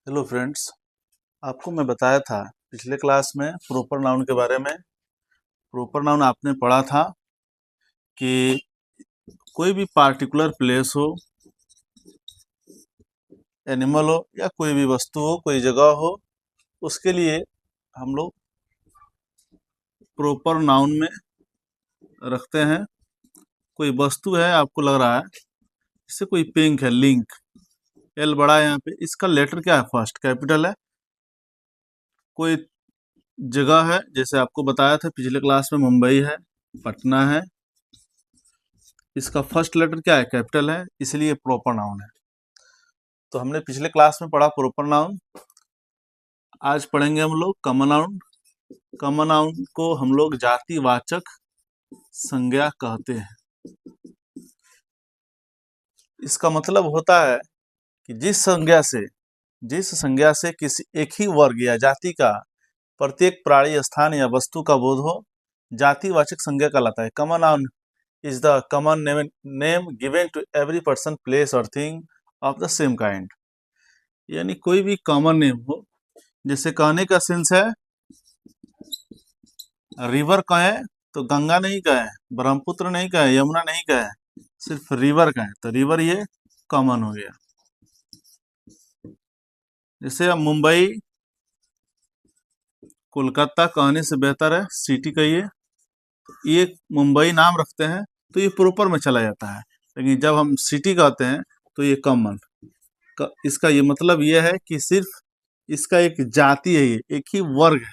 Hello friends, आपको मैं बताया था पिछले क्लास में प्रॉपर नाउन के बारे में। प्रॉपर नाउन आपने पढ़ा था कि कोई भी पार्टिकुलर प्लेस हो, एनिमल हो या कोई भी वस्तु हो, कोई जगह हो, उसके लिए हम लोग प्रॉपर नाउन में रखते हैं। कोई वस्तु है, आपको लग रहा है इससे कोई पिंक है, लिंक, एल बड़ा है यहाँ पे, इसका लेटर क्या है? फर्स्ट कैपिटल है। कोई जगह है, जैसे आपको बताया था पिछले क्लास में, मुंबई है, पटना है, इसका फर्स्ट लेटर क्या है? कैपिटल है, इसलिए प्रॉपर नाउन है। तो हमने पिछले क्लास में पढ़ा प्रॉपर नाउन। आज पढ़ेंगे हम लोग कॉमन नाउन। कॉमन नाउन को हम लोग जातिवाचक संज्ञा कहते हैं। इसका मतलब होता है कि जिस संज्ञा से किसी एक ही वर्ग या जाति का प्रत्येक प्राणी, स्थान या वस्तु का बोध हो, जातिवाचक संज्ञा कहलाता है। Common noun is the common name given to every person, place और thing of the same kind. यानी कोई भी कॉमन नेम हो, जैसे कहने का सेंस है, रिवर कहें तो गंगा नहीं कहें, ब्रह्मपुत्र नहीं कहें, यमुना नहीं कहें, सिर्फ रिवर कहें तो रिवर, ये कॉमन हो गया। जैसे अब मुंबई, कोलकाता कहने से बेहतर है सिटी कहिए। ये मुंबई नाम रखते हैं तो ये प्रॉपर में चला जाता है, लेकिन जब हम सिटी कहते हैं तो ये कॉमन। इसका ये मतलब ये है कि सिर्फ इसका एक जाति है, ये एक ही वर्ग है,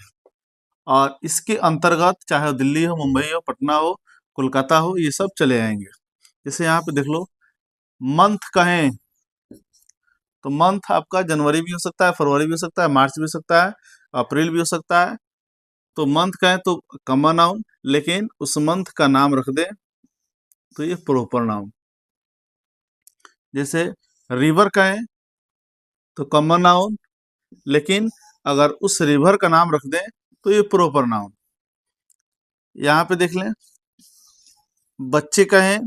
और इसके अंतर्गत चाहे दिल्ली हो, मुंबई हो, पटना हो, कोलकाता हो, ये सब चले आएंगे। जैसे यहाँ पे देख लो, मंथ कहें तो मंथ आपका जनवरी भी हो सकता है, फरवरी भी हो सकता है, मार्च भी हो सकता है, अप्रैल भी हो सकता है। तो मंथ कहें तो कॉमन नाउन, लेकिन उस मंथ का नाम रख दे तो ये प्रॉपर नाउन। जैसे रिवर कहें तो कॉमन नाउन, लेकिन अगर उस रिवर का नाम रख दें तो ये प्रॉपर नाउन। यहाँ पे देख लें, बच्चे कहें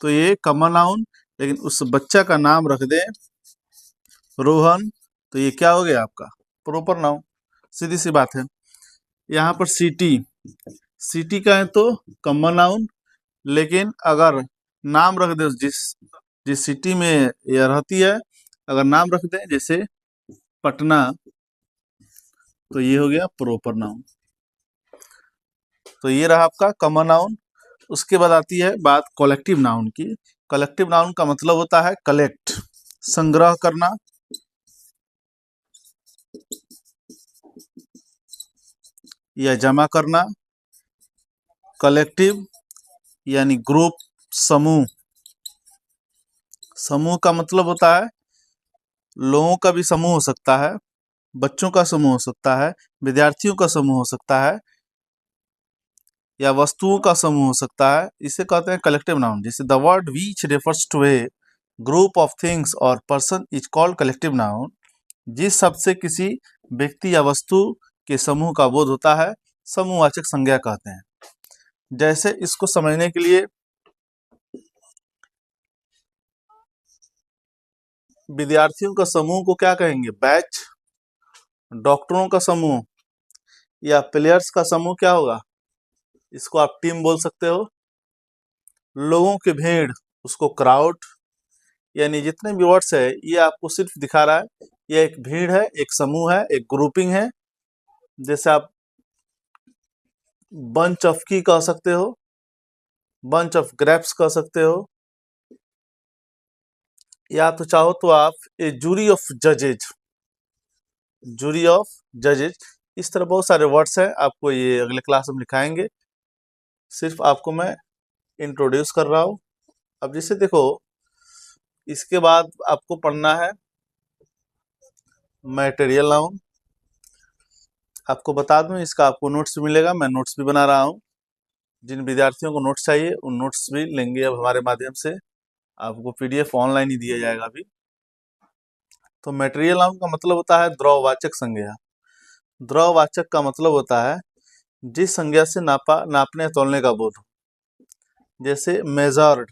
तो ये कॉमन नाउन, लेकिन उस बच्चा का नाम रख दें रोहन तो ये क्या हो गया? आपका प्रॉपर नाउन। सीधी सी बात है। यहाँ पर सिटी कहें तो कॉमन नाउन, लेकिन अगर नाम रख दे जिस जिस सिटी में यह रहती है, अगर नाम रख दें जैसे पटना, तो ये हो गया प्रॉपर नाउन। तो ये रहा आपका कॉमन नाउन। उसके बाद आती है बात कलेक्टिव नाउन की। कलेक्टिव नाउन का मतलब होता है कलेक्ट, संग्रह करना, या जमा करना। कलेक्टिव यानी ग्रुप, समूह। समूह का मतलब होता है लोगों का भी समूह हो सकता है, बच्चों का समूह हो सकता है, विद्यार्थियों का समूह हो सकता है, या वस्तुओं का समूह हो सकता है। इसे कहते हैं कलेक्टिव नाउन। जैसे the word which refers to a group of things और person is called collective noun. जिस शब्द से किसी व्यक्ति या वस्तु के समूह का बोध होता है, समूहवाचक संज्ञा कहते हैं। जैसे इसको समझने के लिए, विद्यार्थियों का समूह को क्या कहेंगे? बैच। डॉक्टरों का समूह या प्लेयर्स का समूह क्या होगा? इसको आप टीम बोल सकते हो। लोगों की भीड़, उसको क्राउड। यानी जितने भी वर्ड्स है, ये आपको सिर्फ दिखा रहा है ये एक भीड़ है, एक समूह है, एक ग्रुपिंग है। जैसे आप बंच ऑफ की कह सकते हो, बंच ऑफ ग्रेप्स कह सकते हो, या तो चाहो तो आप ए जूरी ऑफ जजेज, जूरी ऑफ जजेज। इस तरह बहुत सारे वर्ड्स हैं, आपको ये अगले क्लास में लिखाएंगे। सिर्फ आपको मैं इंट्रोड्यूस कर रहा हूँ। अब जैसे देखो, इसके बाद आपको पढ़ना है मैटेरियल नाउन। आपको बता दूं, इसका आपको नोट्स भी मिलेगा, मैं नोट्स भी बना रहा हूँ। जिन विद्यार्थियों को नोट्स चाहिए, उन नोट्स भी लेंगे अब हमारे माध्यम से। आपको पीडीएफ ऑनलाइन ही दिया जाएगा अभी। तो मैटेरियल नाउन का मतलब होता है द्रववाचक संज्ञा। द्रववाचक का मतलब होता है जिस संज्ञा से नापने तोलने का बोध हो। जैसे मेजर्ड,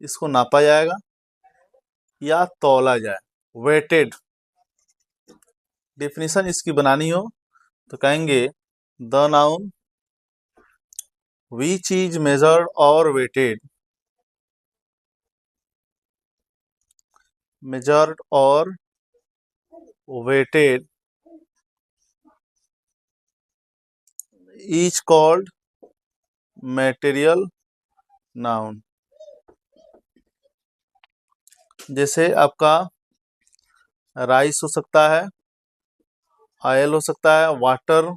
इसको नापा जाएगा या तौला जाए। वेटेड। डेफिनेशन इसकी बनानी हो तो कहेंगे the noun which is measured और वेटेड, मेजर्ड और weighted is called material noun. जैसे आपका राइस हो सकता है, ऑयल हो सकता है, वाटर।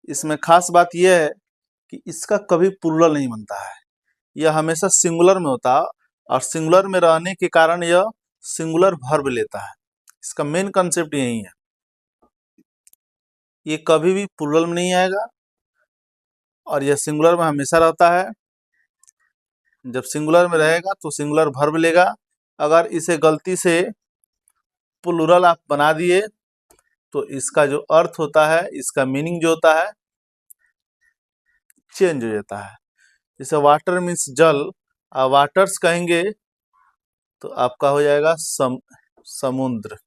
इसमें खास बात यह है कि इसका कभी प्लूरल नहीं बनता है, यह हमेशा सिंगुलर में होता है और सिंगुलर में रहने के कारण यह सिंगुलर वर्ब लेता है। इसका मेन कंसेप्ट यही है, ये कभी भी प्लूरल में नहीं आएगा और यह सिंगुलर में हमेशा रहता है। जब सिंगुलर में रहेगा तो सिंगुलर वर्ब लेगा। अगर इसे गलती से प्लूरल आप बना दिए तो इसका जो अर्थ होता है, इसका मीनिंग जो होता है चेंज हो जाता है। जैसे वाटर मीन्स जल, वाटर्स कहेंगे तो आपका हो जाएगा समुद्र।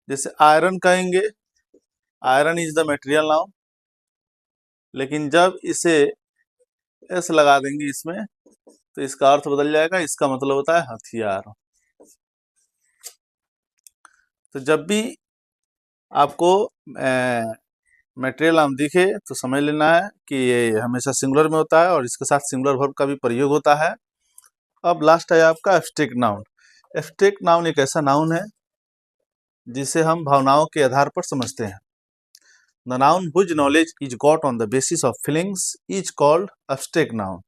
जैसे आयरन कहेंगे, iron is the material noun, लेकिन जब इसे एस लगा देंगे इसमें तो इसका अर्थ बदल जाएगा, इसका मतलब होता है हथियार। तो जब भी आपको मटेरियल नाउन दिखे तो समझ लेना है कि ये हमेशा सिंगुलर में होता है और इसके साथ सिंगुलर वर्ब का भी प्रयोग होता है। अब लास्ट है आपका एब्स्ट्रैक्ट नाउन। एब्स्ट्रैक्ट नाउन एक ऐसा नाउन है जिसे हम भावनाओं के आधार पर समझते हैं। The noun whose knowledge is got on the basis of feelings is called abstract noun.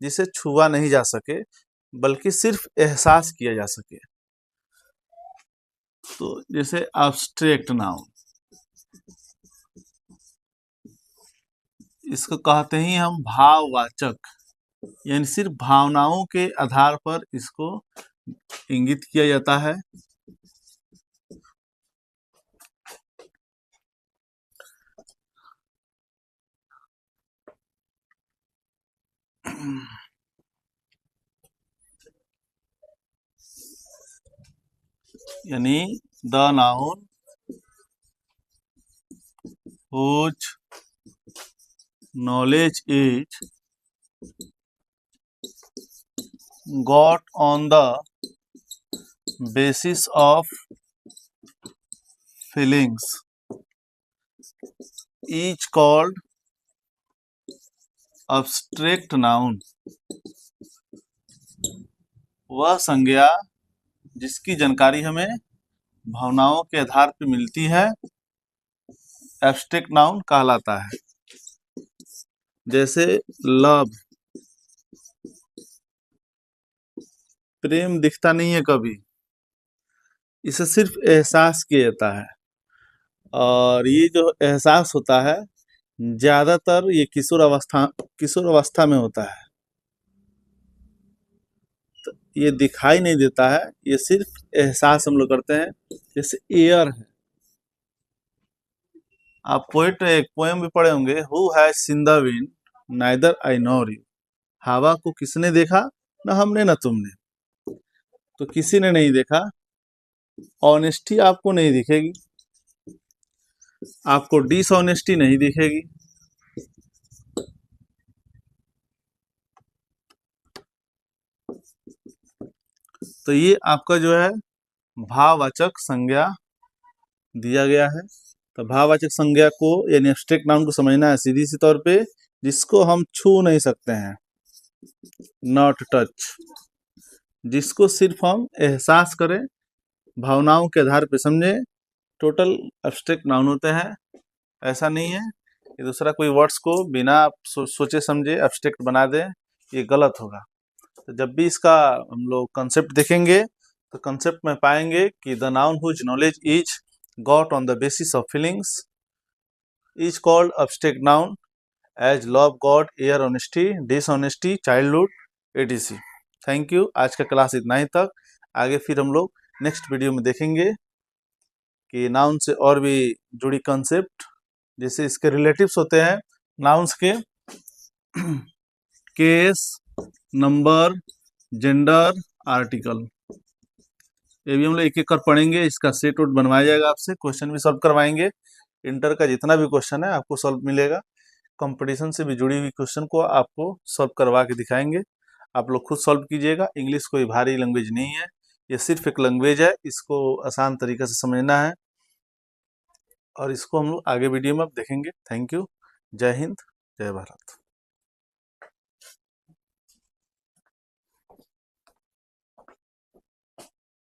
जिसे छुआ नहीं जा सके बल्कि सिर्फ एहसास किया जा सके। तो जैसे एब्स्ट्रैक्ट नाउन, इसको कहते ही हम भाववाचक, यानी सिर्फ भावनाओं के आधार पर इसको इंगित किया जाता है। यानी the noun whose knowledge is got on the basis of feelings is called abstract noun। वह संज्ञा जिसकी जानकारी हमें भावनाओं के आधार पर मिलती है एब्स्ट्रैक्ट नाउन कहलाता है। जैसे लव, प्रेम दिखता नहीं है कभी, इसे सिर्फ एहसास किया जाता है और ये जो एहसास होता है ज्यादातर ये किशोर अवस्था में होता है। तो ये दिखाई नहीं देता है, ये सिर्फ एहसास हम लोग करते हैं। जैसे एयर है, आप पोएट एक पोएम भी पढ़े होंगे, who has seen the wind neither I nor you. हवा को किसने देखा, न हमने न तुमने। तो किसी ने नहीं देखा। ऑनेस्टी आपको नहीं दिखेगी, आपको डिसऑनेस्टी नहीं दिखेगी। तो ये आपका जो है भाववाचक संज्ञा दिया गया है। तो भाववाचक संज्ञा को यानी एब्स्ट्रैक्ट नाउन को समझना है सीधी सी तौर पे, जिसको हम छू नहीं सकते हैं, नॉट टच, जिसको सिर्फ हम एहसास करें, भावनाओं के आधार पे समझे, टोटल एब्स्ट्रैक्ट नाउन होते हैं। ऐसा नहीं है कि दूसरा कोई वर्ड्स को बिना सोचे समझे एब्स्ट्रैक्ट बना दे, ये गलत होगा। तो जब भी इसका हम लोग कंसेप्ट देखेंगे तो कंसेप्ट में पाएंगे कि the noun whose knowledge is got on the basis of feelings is called abstract noun as love, God, air, honesty, dishonesty, childhood, etc. Thank you. आज का क्लास इतना ही तक। आगे फिर हम लोग नेक्स्ट वीडियो में देखेंगे कि नाउन से और भी जुड़ी कंसेप्ट, जैसे इसके रिलेटिव्स होते हैं नाउन्स के, केस, नंबर, जेंडर, आर्टिकल, ये भी हम लोग एक एक कर पढ़ेंगे। इसका सेट वोट बनवाया जाएगा, आपसे क्वेश्चन भी सॉल्व करवाएंगे। इंटर का जितना भी क्वेश्चन है आपको सॉल्व मिलेगा। कंपटीशन से भी जुड़ी हुई क्वेश्चन को आपको सॉल्व करवा के दिखाएंगे। आप लोग खुद सॉल्व कीजिएगा। इंग्लिश कोई भारी लैंग्वेज नहीं है, ये सिर्फ एक लैंग्वेज है, इसको आसान तरीके से समझना है और इसको हम लोग आगे वीडियो में अब देखेंगे। Thank you. जय हिंद, जय भारत।